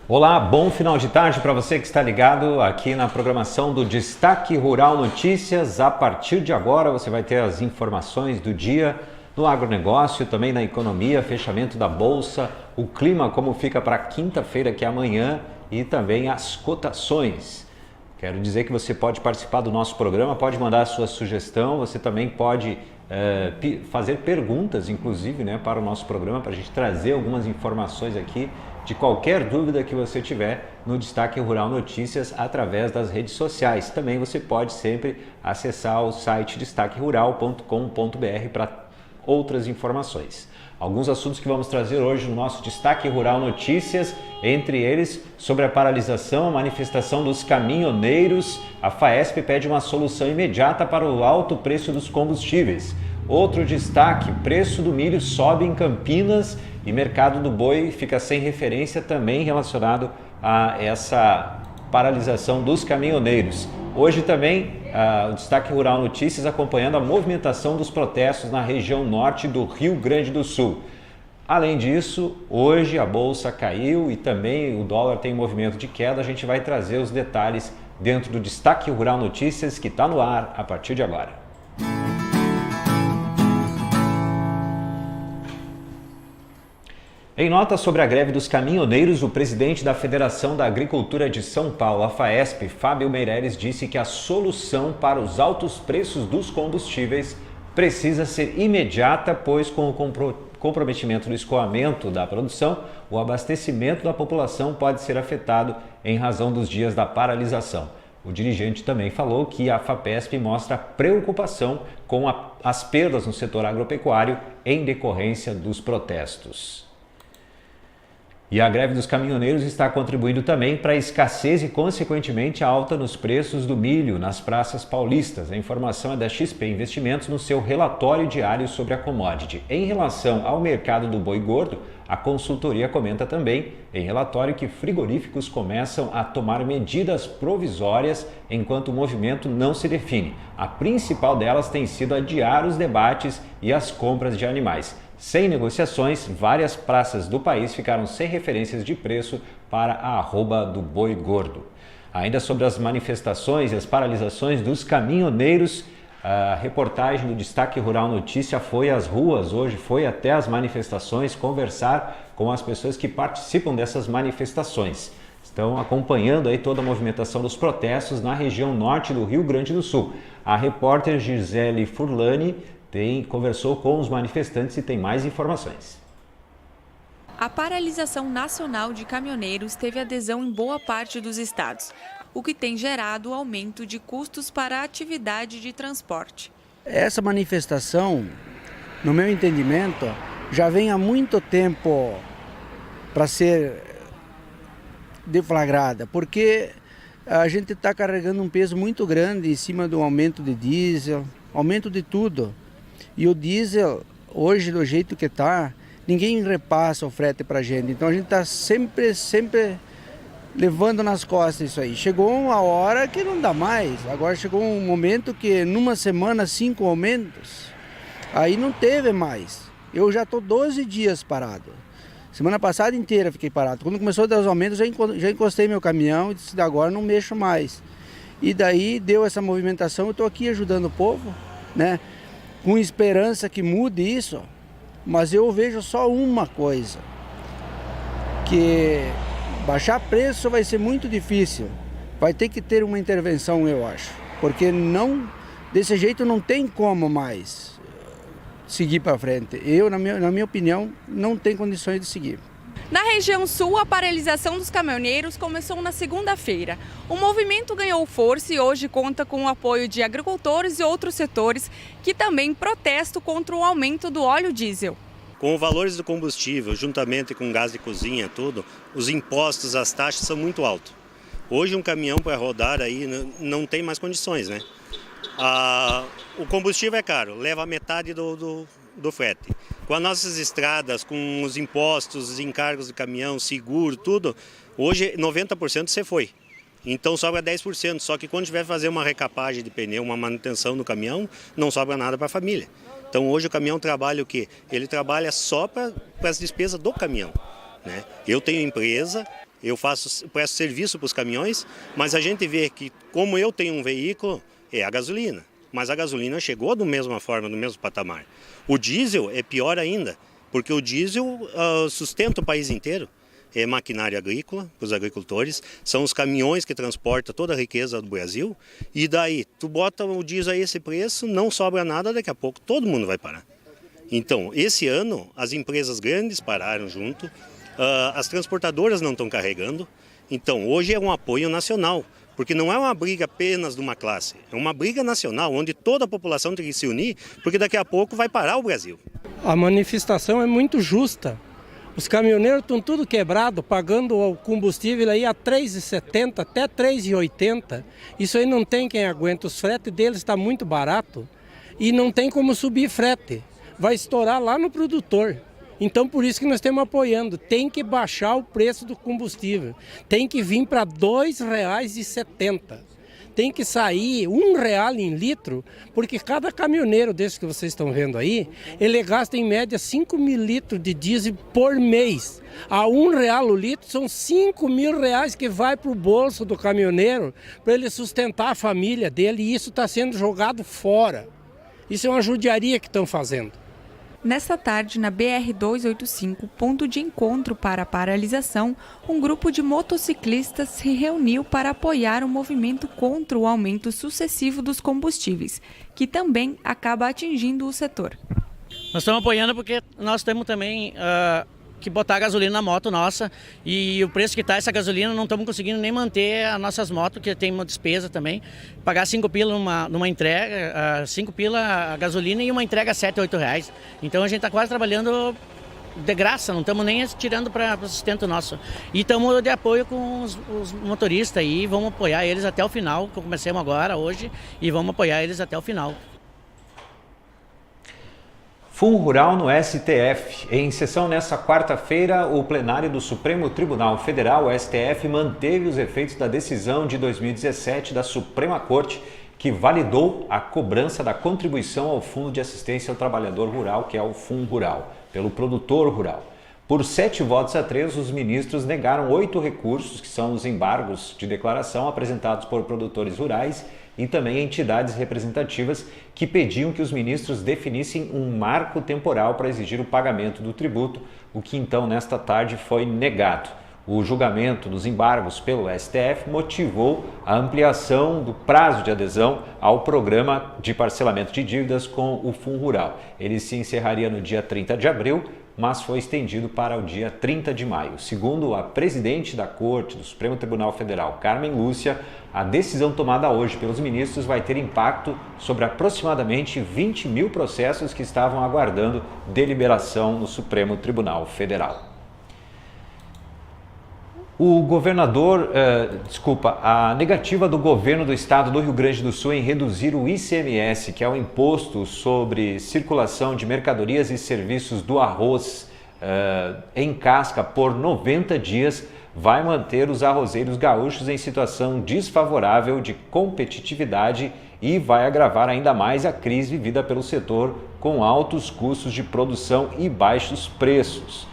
Olá, bom final de tarde para você que está ligado aqui na programação do Destaque Rural Notícias. A partir de agora você vai ter as informações do dia no agronegócio, também na economia, fechamento da bolsa, o clima como fica para quinta-feira que é amanhã e também as cotações. Quero dizer que você pode participar do nosso programa, pode mandar a sua sugestão, você também pode fazer perguntas, inclusive, para o nosso programa, para a gente trazer algumas informações aqui de qualquer dúvida que você tiver no Destaque Rural Notícias através das redes sociais. Também você pode sempre acessar o site destaquerural.com.br para outras informações. Alguns assuntos que vamos trazer hoje no nosso Destaque Rural Notícias, entre eles sobre a paralisação, a manifestação dos caminhoneiros. A FAESP pede uma solução imediata para o alto preço dos combustíveis. Outro destaque, preço do milho sobe em Campinas e mercado do boi fica sem referência também relacionado a essa paralisação dos caminhoneiros. Hoje também o Destaque Rural Notícias acompanhando a movimentação dos protestos na região norte do Rio Grande do Sul. Além disso, hoje a bolsa caiu e também o dólar tem movimento de queda. A gente vai trazer os detalhes dentro do Destaque Rural Notícias que está no ar a partir de agora. Em nota sobre a greve dos caminhoneiros, o presidente da Federação da Agricultura de São Paulo, a FAESP, Fábio Meireles, disse que a solução para os altos preços dos combustíveis precisa ser imediata, pois com o comprometimento do escoamento da produção, o abastecimento da população pode ser afetado em razão dos dias da paralisação. O dirigente também falou que a FAPESP mostra preocupação com as perdas no setor agropecuário em decorrência dos protestos. E a greve dos caminhoneiros está contribuindo também para a escassez e, consequentemente, a alta nos preços do milho nas praças paulistas. A informação é da XP Investimentos no seu relatório diário sobre a commodity. Em relação ao mercado do boi gordo, a consultoria comenta também em relatório que frigoríficos começam a tomar medidas provisórias enquanto o movimento não se define. A principal delas tem sido adiar os debates e as compras de animais. Sem negociações, várias praças do país ficaram sem referências de preço para a arroba do boi gordo. Ainda sobre as manifestações e as paralisações dos caminhoneiros, a reportagem do Destaque Rural Notícia foi às ruas hoje, foi até as manifestações conversar com as pessoas que participam dessas manifestações. Estão acompanhando aí toda a movimentação dos protestos na região norte do Rio Grande do Sul. A repórter Gisele Furlani conversou com os manifestantes e tem mais informações. A paralisação nacional de caminhoneiros teve adesão em boa parte dos estados, o que tem gerado aumento de custos para a atividade de transporte. Essa manifestação, no meu entendimento, já vem há muito tempo para ser deflagrada, porque a gente está carregando um peso muito grande em cima do aumento de diesel, aumento de tudo. E o diesel, hoje, do jeito que está, ninguém repassa o frete para a gente. Então a gente está sempre levando nas costas isso aí. Chegou uma hora que não dá mais. Agora chegou um momento que numa semana 5 aumentos, aí não teve mais. Eu já estou 12 dias parado. Semana passada inteira fiquei parado. Quando começou a dar os aumentos, já encostei meu caminhão e disse, agora não mexo mais. E daí deu essa movimentação, eu estou aqui ajudando o povo, né? Com esperança que mude isso, mas eu vejo só uma coisa, que baixar preço vai ser muito difícil, vai ter que ter uma intervenção, eu acho, porque desse jeito não tem como mais seguir para frente. Eu, na minha opinião, não tenho condições de seguir. Na região sul, a paralisação dos caminhoneiros começou na segunda-feira. O movimento ganhou força e hoje conta com o apoio de agricultores e outros setores que também protestam contra o aumento do óleo diesel. Com os valores do combustível, juntamente com gás de cozinha, tudo, os impostos, as taxas são muito altos. Hoje um caminhão para rodar aí não tem mais condições, né? O combustível é caro, leva a metade do frete. Com as nossas estradas, com os impostos, os encargos de caminhão, seguro, tudo, hoje 90% você foi. Então sobra 10%, só que quando tiver que fazer uma recapagem de pneu, uma manutenção no caminhão, não sobra nada para a família. Então hoje o caminhão trabalha o quê? Ele trabalha só para as despesas do caminhão, né? Eu tenho empresa, eu presto serviço para os caminhões, mas a gente vê que, como eu tenho um veículo, é a gasolina. Mas a gasolina chegou da mesma forma, no mesmo patamar. O diesel é pior ainda, porque o diesel sustenta o país inteiro. É maquinária agrícola para os agricultores, são os caminhões que transportam toda a riqueza do Brasil. E daí, tu bota o diesel a esse preço, não sobra nada, daqui a pouco todo mundo vai parar. Então, esse ano, as empresas grandes pararam junto, as transportadoras não estão carregando. Então, hoje é um apoio nacional, porque não é uma briga apenas de uma classe, é uma briga nacional, onde toda a população tem que se unir, porque daqui a pouco vai parar o Brasil. A manifestação é muito justa. Os caminhoneiros estão tudo quebrado, pagando o combustível aí a R$ 3,70 até R$ 3,80. Isso aí não tem quem aguenta. Os fretes deles está muito barato e não tem como subir frete. Vai estourar lá no produtor. Então por isso que nós estamos apoiando. Tem que baixar o preço do combustível. Tem que vir para R$ 2,70. Tem que sair R$1 em litro, porque cada caminhoneiro desse que vocês estão vendo aí, ele gasta em média 5.000 litros de diesel por mês. A R$1 o litro são R$5.000 que vai para o bolso do caminhoneiro para ele sustentar a família dele, e isso está sendo jogado fora. Isso é uma judiaria que estão fazendo. Nesta tarde, na BR-285, ponto de encontro para a paralisação, um grupo de motociclistas se reuniu para apoiar o movimento contra o aumento sucessivo dos combustíveis, que também acaba atingindo o setor. Nós estamos apoiando porque nós temos também que botar gasolina na moto nossa, e o preço que está essa gasolina não estamos conseguindo nem manter as nossas motos, que tem uma despesa também. Pagar 5 pila numa entrega, 5 pila a gasolina e uma entrega a 7, 8 reais. Então a gente está quase trabalhando de graça, não estamos nem tirando para o sustento nosso. E estamos de apoio com os motoristas aí, vamos apoiar eles até o final, que começamos agora, hoje, e vamos apoiar eles até o final. Fundo Rural no STF. Em sessão nesta quarta-feira, o plenário do Supremo Tribunal Federal, o STF, manteve os efeitos da decisão de 2017 da Suprema Corte, que validou a cobrança da contribuição ao Fundo de Assistência ao Trabalhador Rural, que é o Fundo Rural, pelo produtor rural. Por 7 votos a 3, os ministros negaram 8 recursos, que são os embargos de declaração apresentados por produtores rurais e também entidades representativas que pediam que os ministros definissem um marco temporal para exigir o pagamento do tributo, o que então nesta tarde foi negado. O julgamento dos embargos pelo STF motivou a ampliação do prazo de adesão ao programa de parcelamento de dívidas com o Fundo Rural. Ele se encerraria no dia 30 de abril, mas foi estendido para o dia 30 de maio. Segundo a presidente da Corte do Supremo Tribunal Federal, Carmen Lúcia, a decisão tomada hoje pelos ministros vai ter impacto sobre aproximadamente 20 mil processos que estavam aguardando deliberação no Supremo Tribunal Federal. A negativa do governo do estado do Rio Grande do Sul em reduzir o ICMS, que é o imposto sobre circulação de mercadorias e serviços do arroz em casca por 90 dias, vai manter os arrozeiros gaúchos em situação desfavorável de competitividade e vai agravar ainda mais a crise vivida pelo setor com altos custos de produção e baixos preços.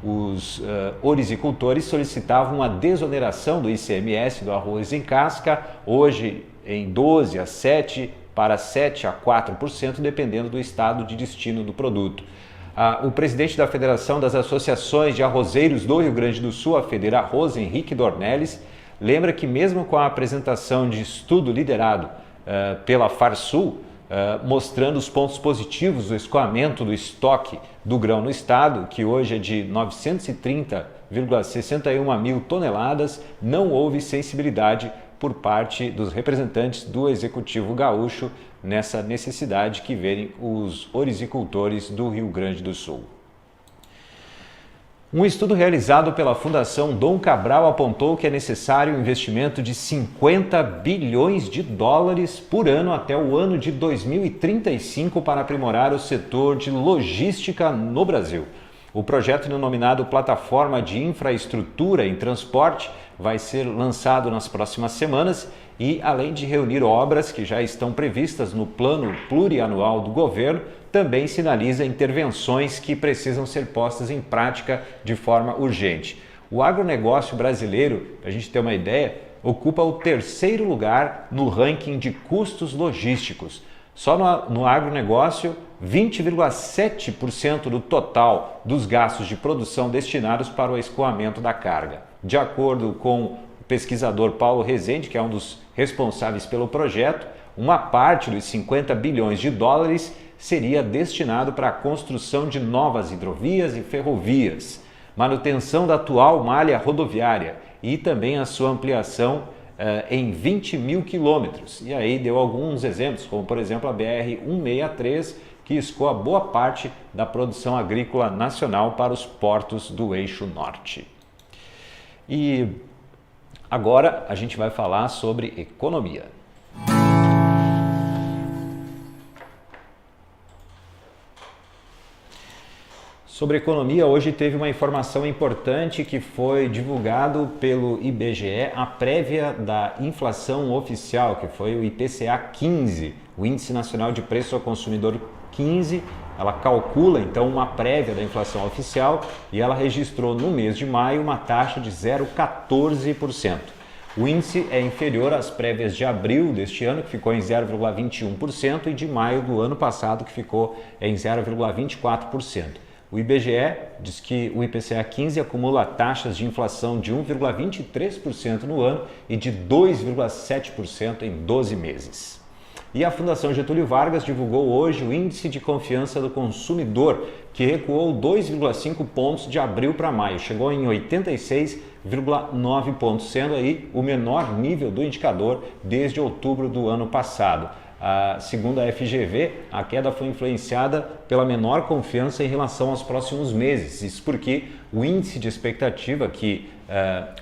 Os orizicultores solicitavam a desoneração do ICMS do arroz em casca, hoje em 12% a 7%, para 7% a 4%, dependendo do estado de destino do produto. O presidente da Federação das Associações de Arrozeiros do Rio Grande do Sul, a Federarroz, Henrique Dornelles, lembra que mesmo com a apresentação de estudo liderado pela Farsul, mostrando os pontos positivos do escoamento do estoque do grão no estado, que hoje é de 930,61 mil toneladas, não houve sensibilidade por parte dos representantes do Executivo Gaúcho nessa necessidade que verem os orizicultores do Rio Grande do Sul. Um estudo realizado pela Fundação Dom Cabral apontou que é necessário um investimento de 50 bilhões de dólares por ano até o ano de 2035 para aprimorar o setor de logística no Brasil. O projeto denominado Plataforma de Infraestrutura em Transporte vai ser lançado nas próximas semanas e, além de reunir obras que já estão previstas no plano plurianual do governo, também sinaliza intervenções que precisam ser postas em prática de forma urgente. O agronegócio brasileiro, para a gente ter uma ideia, ocupa o 3º lugar no ranking de custos logísticos. Só no agronegócio, 20,7% do total dos gastos de produção destinados para o escoamento da carga. De acordo com o pesquisador Paulo Rezende, que é um dos responsáveis pelo projeto, uma parte dos 50 bilhões de dólares seria destinado para a construção de novas hidrovias e ferrovias, manutenção da atual malha rodoviária e também a sua ampliação em 20 mil quilômetros. E aí deu alguns exemplos, como por exemplo a BR-163, que escoa boa parte da produção agrícola nacional para os portos do eixo norte. E agora a gente vai falar sobre economia. Sobre economia, hoje teve uma informação importante que foi divulgado pelo IBGE, a prévia da inflação oficial, que foi o IPCA 15, o Índice Nacional de Preço ao Consumidor 15. Ela calcula então uma prévia da inflação oficial e ela registrou no mês de maio uma taxa de 0,14%. O índice é inferior às prévias de abril deste ano, que ficou em 0,21%, e de maio do ano passado, que ficou em 0,24%. O IBGE diz que o IPCA 15 acumula taxas de inflação de 1,23% no ano e de 2,7% em 12 meses. E a Fundação Getúlio Vargas divulgou hoje o Índice de Confiança do Consumidor, que recuou 2,5 pontos de abril para maio, chegou em 86,9 pontos, sendo aí o menor nível do indicador desde outubro do ano passado. Segundo a FGV, a queda foi influenciada pela menor confiança em relação aos próximos meses. Isso porque o índice de expectativa, que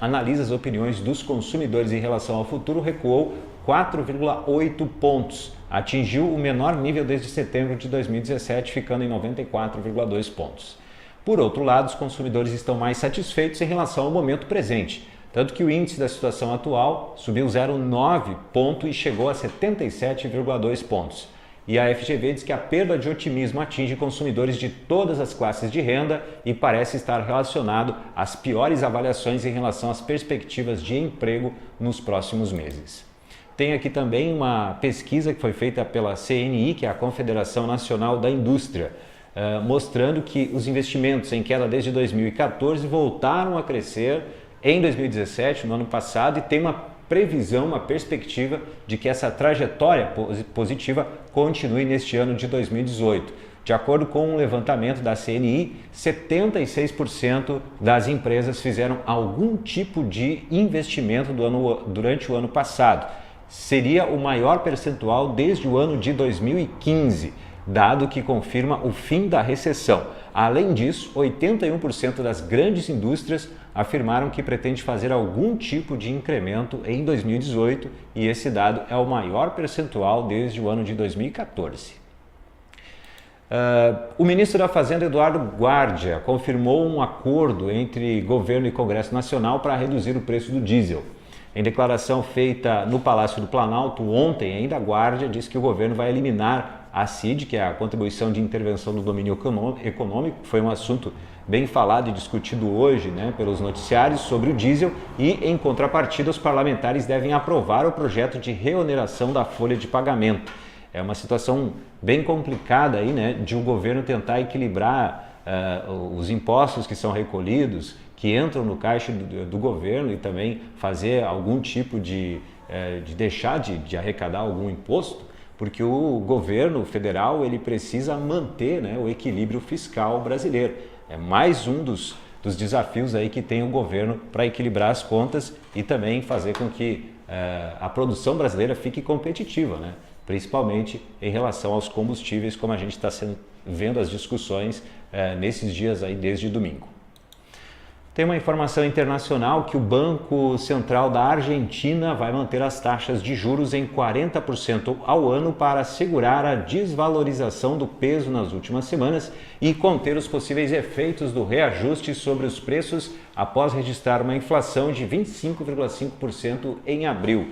analisa as opiniões dos consumidores em relação ao futuro, recuou 4,8 pontos. Atingiu o menor nível desde setembro de 2017, ficando em 94,2 pontos. Por outro lado, os consumidores estão mais satisfeitos em relação ao momento presente. Tanto que o índice da situação atual subiu 0,9 ponto e chegou a 77,2 pontos. E a FGV diz que a perda de otimismo atinge consumidores de todas as classes de renda e parece estar relacionado às piores avaliações em relação às perspectivas de emprego nos próximos meses. Tem aqui também uma pesquisa que foi feita pela CNI, que é a Confederação Nacional da Indústria, mostrando que os investimentos em queda desde 2014 voltaram a crescer em 2017, no ano passado, e tem uma previsão, uma perspectiva de que essa trajetória positiva continue neste ano de 2018. De acordo com um levantamento da CNI, 76% das empresas fizeram algum tipo de investimento durante o ano passado. Seria o maior percentual desde o ano de 2015, dado que confirma o fim da recessão. Além disso, 81% das grandes indústrias afirmaram que pretende fazer algum tipo de incremento em 2018 e esse dado é o maior percentual desde o ano de 2014. O ministro da Fazenda, Eduardo Guardia, confirmou um acordo entre governo e Congresso Nacional para reduzir o preço do diesel. Em declaração feita no Palácio do Planalto ontem, ainda a Guardia disse que o governo vai eliminar a CID, que é a Contribuição de Intervenção do Domínio Econômico, que foi um assunto bem falado e discutido hoje, pelos noticiários sobre o diesel, e em contrapartida os parlamentares devem aprovar o projeto de reoneração da folha de pagamento. É uma situação bem complicada aí, de um governo tentar equilibrar os impostos que são recolhidos, que entram no caixa do governo, e também fazer algum tipo de deixar de arrecadar algum imposto, porque o governo federal ele precisa manter o equilíbrio fiscal brasileiro. É mais um dos desafios aí que tem o governo para equilibrar as contas e também fazer com que a produção brasileira fique competitiva, principalmente em relação aos combustíveis, como a gente está vendo as discussões nesses dias aí desde domingo. Tem uma informação internacional que o Banco Central da Argentina vai manter as taxas de juros em 40% ao ano para assegurar a desvalorização do peso nas últimas semanas e conter os possíveis efeitos do reajuste sobre os preços após registrar uma inflação de 25,5% em abril,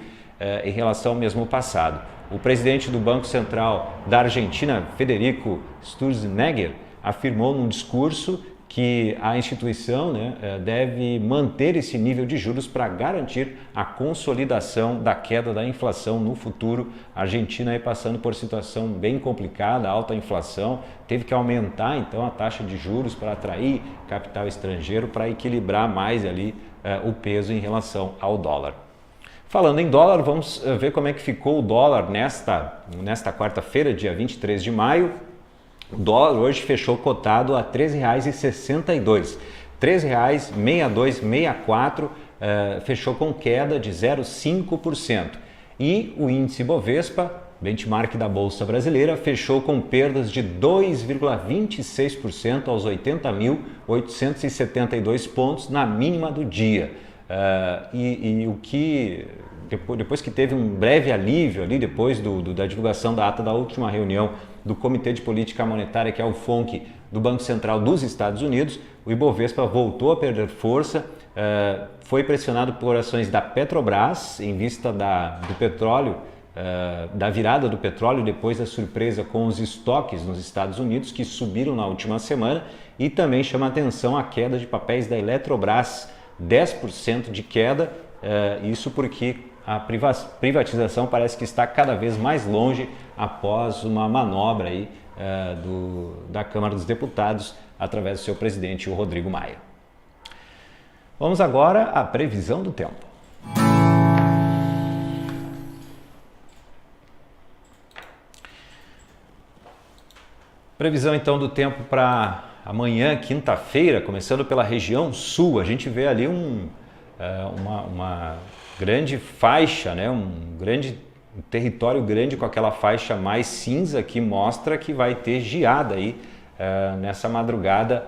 em relação ao mesmo passado. O presidente do Banco Central da Argentina, Federico Sturzenegger, afirmou num discurso que a instituição, né, deve manter esse nível de juros para garantir a consolidação da queda da inflação no futuro. A Argentina aí passando por situação bem complicada, alta inflação, teve que aumentar então a taxa de juros para atrair capital estrangeiro, para equilibrar mais ali o peso em relação ao dólar. Falando em dólar, vamos ver como é que ficou o dólar nesta quarta-feira, dia 23 de maio. O dólar hoje fechou cotado a R$ 13,62. R$ 13,6264, fechou com queda de 0,5%. E o índice Bovespa, benchmark da Bolsa Brasileira, fechou com perdas de 2,26% aos 80.872 pontos na mínima do dia. O que... Depois que teve um breve alívio ali, depois da divulgação da ata da última reunião do Comitê de Política Monetária, que é o FONC do Banco Central dos Estados Unidos, o Ibovespa voltou a perder força, foi pressionado por ações da Petrobras em vista do petróleo, da virada do petróleo depois da surpresa com os estoques nos Estados Unidos, que subiram na última semana, e também chama a atenção a queda de papéis da Eletrobras, 10% de queda, isso porque a privatização parece que está cada vez mais longe após uma manobra aí, da Câmara dos Deputados através do seu presidente, o Rodrigo Maia. Vamos agora à previsão do tempo. Previsão então do tempo para amanhã, quinta-feira, começando pela região sul. A gente vê ali uma grande faixa, né? Um território grande com aquela faixa mais cinza que mostra que vai ter geada aí nessa madrugada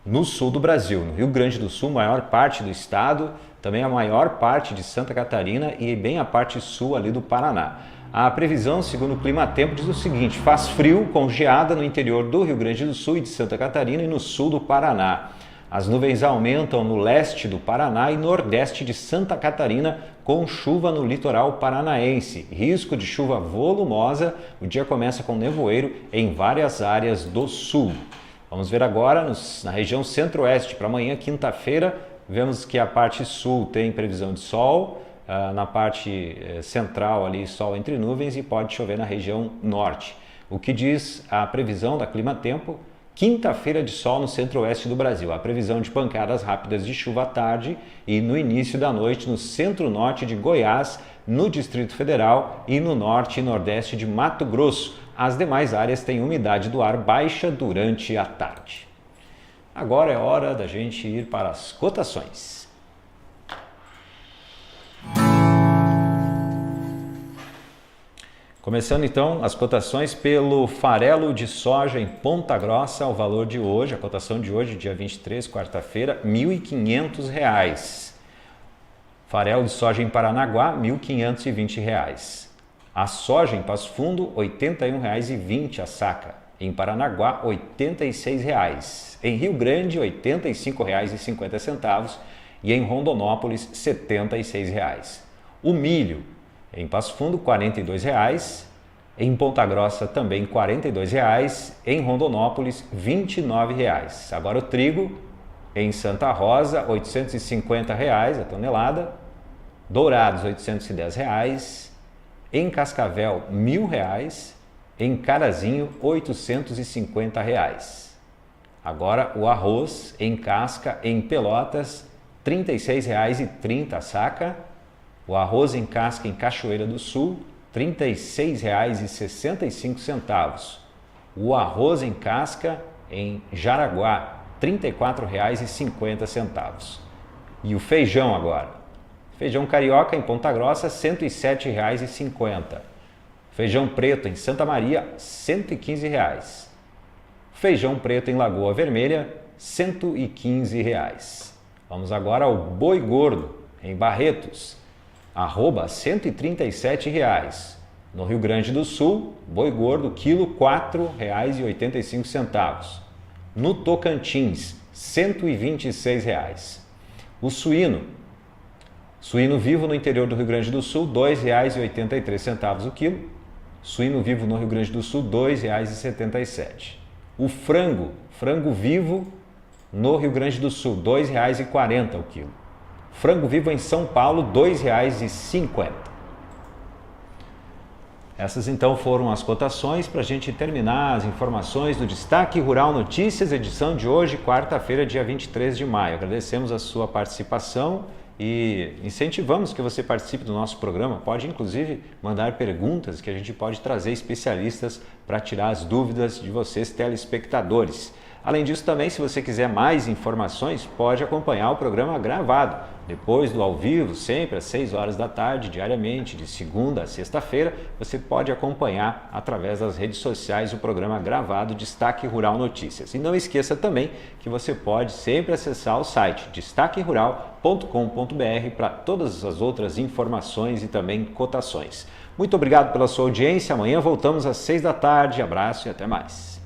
no sul do Brasil. No Rio Grande do Sul, maior parte do estado, também a maior parte de Santa Catarina e bem a parte sul ali do Paraná. A previsão, segundo o Climatempo, diz o seguinte: faz frio com geada no interior do Rio Grande do Sul e de Santa Catarina e no sul do Paraná. As nuvens aumentam no leste do Paraná e nordeste de Santa Catarina, com chuva no litoral paranaense. Risco de chuva volumosa, o dia começa com nevoeiro em várias áreas do sul. Vamos ver agora na região centro-oeste. Para amanhã, quinta-feira, vemos que a parte sul tem previsão de sol, na parte central ali sol entre nuvens e pode chover na região norte. O que diz a previsão da Climatempo? Quinta-feira de sol no centro-oeste do Brasil. A previsão de pancadas rápidas de chuva à tarde e no início da noite no centro-norte de Goiás, no Distrito Federal e no norte e nordeste de Mato Grosso. As demais áreas têm umidade do ar baixa durante a tarde. Agora é hora da gente ir para as cotações. Começando então as cotações pelo farelo de soja em Ponta Grossa, o valor de hoje, a cotação de hoje, dia 23, quarta-feira, R$ 1.500. Farelo de soja em Paranaguá, R$ 1.520. A soja em Passo Fundo, R$ 81,20 a saca. Em Paranaguá, R$ 86,00. Em Rio Grande, R$ 85,50. E em Rondonópolis, R$ 76,00. O milho em Passo Fundo, R$ 42,00. Em Ponta Grossa, também R$ 42,00. Em Rondonópolis, R$ 29,00. Agora o trigo em Santa Rosa, R$ 850,00 a tonelada. Dourados, R$ 810,00. Em Cascavel, R$ 1.000. Em Carazinho, R$ 850,00. Agora o arroz em casca em Pelotas, R$ 36,30 a saca. O arroz em casca em Cachoeira do Sul, R$ 36,65. O arroz em casca em Jaraguá, R$ 34,50. E o feijão agora. Feijão carioca em Ponta Grossa, R$ 107,50. Feijão preto em Santa Maria, R$ 115,00. Feijão preto em Lagoa Vermelha, R$ 115,00. Vamos agora ao boi gordo em Barretos, arroba R$ 137,00. No Rio Grande do Sul, boi gordo, quilo R$ 4,85. No Tocantins, R$ 126,00. O suíno vivo no interior do Rio Grande do Sul, R$ 2,83 o quilo. Suíno vivo no Rio Grande do Sul, R$ 2,77. O frango vivo No Rio Grande do Sul, R$ 2,40 o quilo. Frango vivo em São Paulo, R$ 2,50. Essas então foram as cotações. Para a gente terminar as informações do Destaque Rural Notícias, edição de hoje, quarta-feira, dia 23 de maio. Agradecemos a sua participação e incentivamos que você participe do nosso programa. Pode inclusive mandar perguntas que a gente pode trazer especialistas para tirar as dúvidas de vocês, telespectadores. Além disso, também, se você quiser mais informações, pode acompanhar o programa gravado, depois do ao vivo, sempre às 6 horas da tarde, diariamente, de segunda a sexta-feira. Você pode acompanhar através das redes sociais o programa gravado Destaque Rural Notícias. E não esqueça também que você pode sempre acessar o site destaquerural.com.br para todas as outras informações e também cotações. Muito obrigado pela sua audiência. Amanhã voltamos às 6 da tarde. Abraço e até mais.